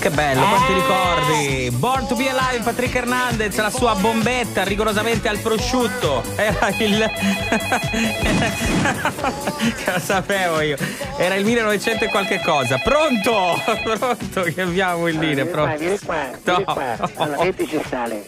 Che bello, quanti ricordi. Born to be Alive, Patrick Hernandez, la sua bombetta rigorosamente al prosciutto. Era il che lo sapevo io. Era il 1900 e qualche cosa. Pronto? Pronto, che abbiamo in linea. Vieni qua. Allora, mettici sale,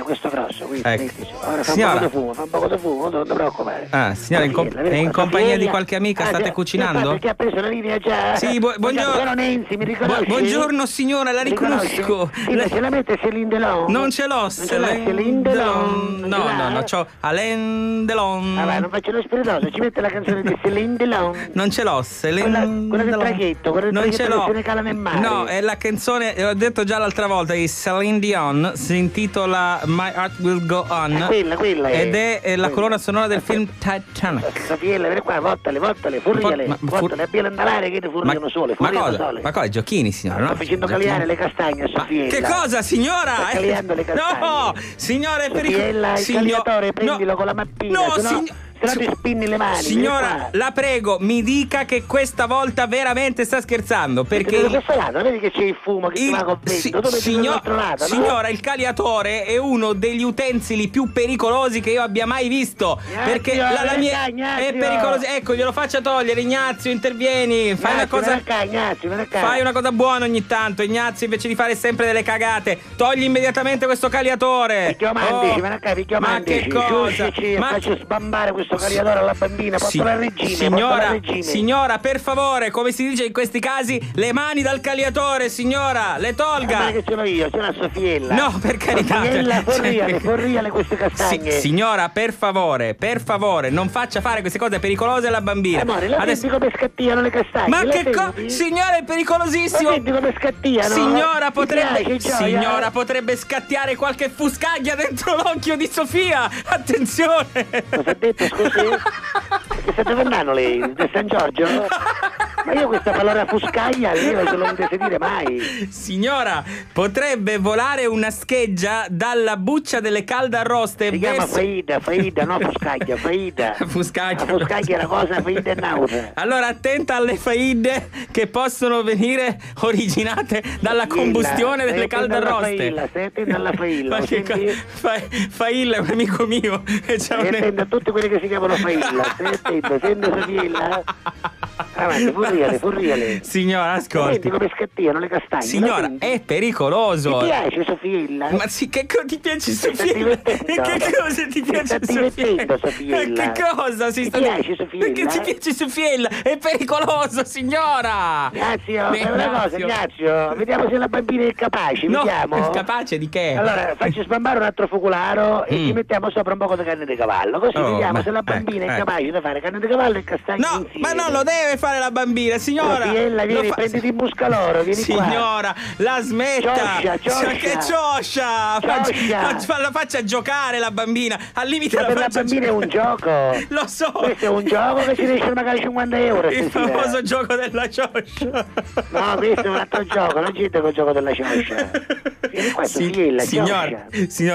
questo grosso, qui, ecco. mettici. Ora fa un po' di fumo, non ti preoccupare. Signora, è in compagnia di qualche amica, state cucinando? Perché ha preso la linea già? Sì, buongiorno. Nenzi, mi riconosci? Buongiorno signora, la riconosco. Sì, ma ce la mette Céline Dion? Non ce l'ho, Céline Dion. No, c'ho Alain Delon. Vabbè, non faccio lo spiritoso, ci mette la canzone di Céline Dion. Non ce l'ho, Céline quella del traghetto, non ce l'ho. Se ne cala nel mare. No, è la canzone, l'ho detto già l'altra volta, di Céline Dion, si intitola My Heart Will Go On. Quella è. Ed è la colonna sonora del film Titanic. Sofiella, vieni qua, vottale, furriale. Vottale, abbiamo andare che ne furriano sole. Ma cosa, giochini, signora? No? Sto facendo cagliare le castagne, Sofiella. Che cosa, signora? Sto cagliando le castagne. No, signora, è pericoloso. Il cagliatore, prendilo con la mappina. No, se no ti spinni le mani. Signora, la prego, mi dica che questa volta veramente sta scherzando. Perché vedi che c'è il fumo che ti va convento. Signora, il cagliatore è uno degli utensili più pericolosi che io abbia mai visto. Perché la mia è pericolosa. Ecco, glielo faccia togliere, Ignazio, intervieni. Fai una cosa. Fai una cosa buona ogni tanto, Ignazio, invece di fare sempre delle cagate. Togli immediatamente questo cagliatore. Ma che cosa? Faccio sbambare questo cagliatore alla bambina, portala a regime. Signora, per favore, come si dice in questi casi, le mani dal cagliatore, signora, le tolga. Ma che sono io, sono la Sofiella. No, per carità. Forriale queste castagne. Signora, per favore, non faccia fare queste cose pericolose alla bambina. Amore, senti come scattiano le castagne. Ma che cosa? Signora, è pericolosissimo. Senti come scattiano. Signora, potrebbe scattiare qualche fuscaglia dentro l'occhio di Sofia. Attenzione. Cosa ha detto? Scusi? Che sta dove andando lei? Da San Giorgio? Ma io questa parola fuscaglia io non lo potete dire mai. Signora, potrebbe volare una scheggia dalla buccia delle caldarroste. Si chiama faida, no fuscaglia, faida. Fuscaglia. La fuscaglia è una cosa, faida è nauta. Allora attenta alle faide che possono venire originate dalla combustione delle caldarroste. Stai attento alla failla. Ma che Failla è un amico mio. Stai attento a tutti quelli che si chiamano failla. Stai attento, senti Sofiella. Avanti, furriale. Signora, ascolti. Senti come scattiano le castagne. Signora, è pericoloso. Ti piace Sofiella? Ma sì, che cosa ti piace Sofiella? Che cosa ti piace Sofiella? Che cosa ti piace Sofiella? Perché ti piace Sofiella? È pericoloso, signora. Ignazio, fai una cosa, Ignazio. Vediamo se la bambina è capace, vediamo. È capace di che? Allora, facci sbambare un altro focolaro e ci mettiamo sopra un po' di carne di cavallo. Così vediamo se la bambina è capace di fare carne di cavallo e castagne insieme. Ma non lo deve fare la bambina, signora. Sofiella, vieni, prenditi il muscaloro, vieni signora, qua. La smetta. Cioscia. Che cioscia. La faccia giocare la bambina. Al limite per la bambina è un gioco. Lo so. Questo è un gioco che ci riesce magari 50 euro. Il famoso gioco della cioscia. No, questo è un altro gioco, non c'è col gioco della cioscia. Vieni qua, Sofiella, signora,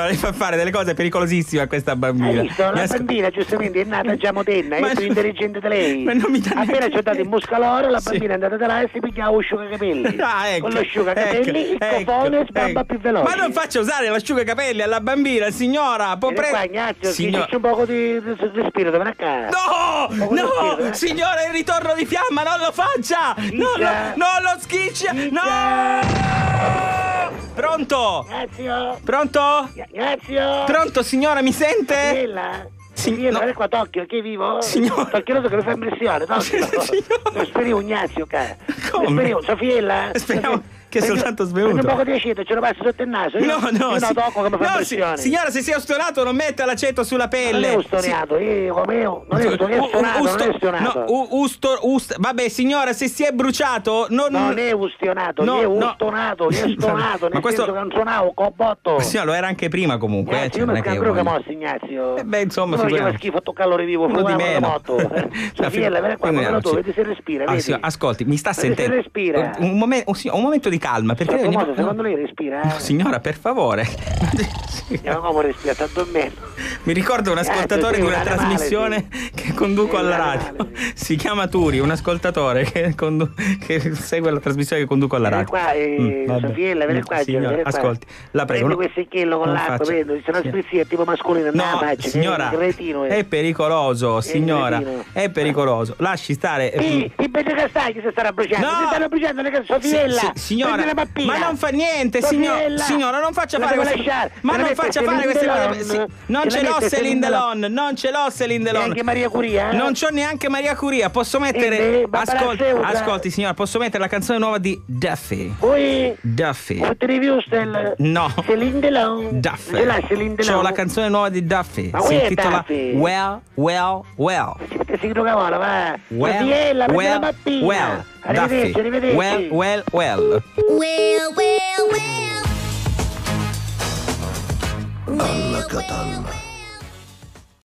lei fa fare delle cose pericolosissime a questa bambina. Hai visto? La bambina giustamente è nata già moderna, è più intelligente di lei. Ma non mi dà appena ci ho dato il muscaloro, la bambina è andata da là e si piglia l'asciugacapelli. Ecco, con l'asciugacapelli il cofone sbamba più veloce. Ma non faccia usare l'asciugacapelli alla bambina, signora. Qua, Ignazio, c'è un poco di spirito, vieni qua. No, signora, il ritorno di fiamma, non lo faccia. Non lo schiccia. No! Pronto? Ignazio? Pronto? Ignazio? Pronto, signora, mi sente? Vieni qua, Tocchio, che è vivo? Signora. Tocchio, che mi fa impressione, Tocchio. Non sperivo Ignazio, cara. Come? Sofiella? Speriamo che è soltanto svenuto. Un poco di aceto, ce lo passo sotto il naso. No, tocco che mi fa impressione. Signora, se si è ustionato non metta l'aceto sulla pelle. Non è ustionato, non è ustionato. Vabbè, signora, se si è bruciato non è ustionato, è ustonato, è stonato, nel senso che non suonavo, cobotto. Signora, lo era anche prima comunque. Io non è che mosso, Ignazio. Insomma, non faceva schifo a toccare vivo, uno di meno. Sofiella, vieni qua, tu, vedi se respira, vedi. Ascolti, mi sta sentendo. Respira. Un momento di calma. Perché secondo lei respira? No, signora, per favore. Come respira tanto meno. Mi ricordo un ascoltatore di una trasmissione che conduco alla radio. Si chiama Turi, un ascoltatore che segue la trasmissione che conduco alla radio. Sofiella, vieni qua, signora, ascolti, la prego. Prendi quel secchiello con l'acqua, prendo, se una sprizia tipo mascolina, no, signora, è pericoloso, signora, è pericoloso. Lasci stare. I castagni si stanno bruciando, si stanno bruciando le Sofiella. Signora, ma non fa niente, signora, non faccia fare queste cose. Ma non faccia fare queste cose. Non ce l'ho Celine Dion, non ce l'ho Celine Dion. Neanche Maria Curia? Non c'ho neanche Maria Curia. Posso mettere, ascolti signora, posso mettere la canzone nuova di Duffy. Duffy. No. Celine Dion. Duffy. C'ho la canzone nuova di Duffy. Si intitola Well, Well, Well. Si gioca va. Well, Well, Well. Duffy. Well, Well, Well. Well, well, well. Alla Catalla.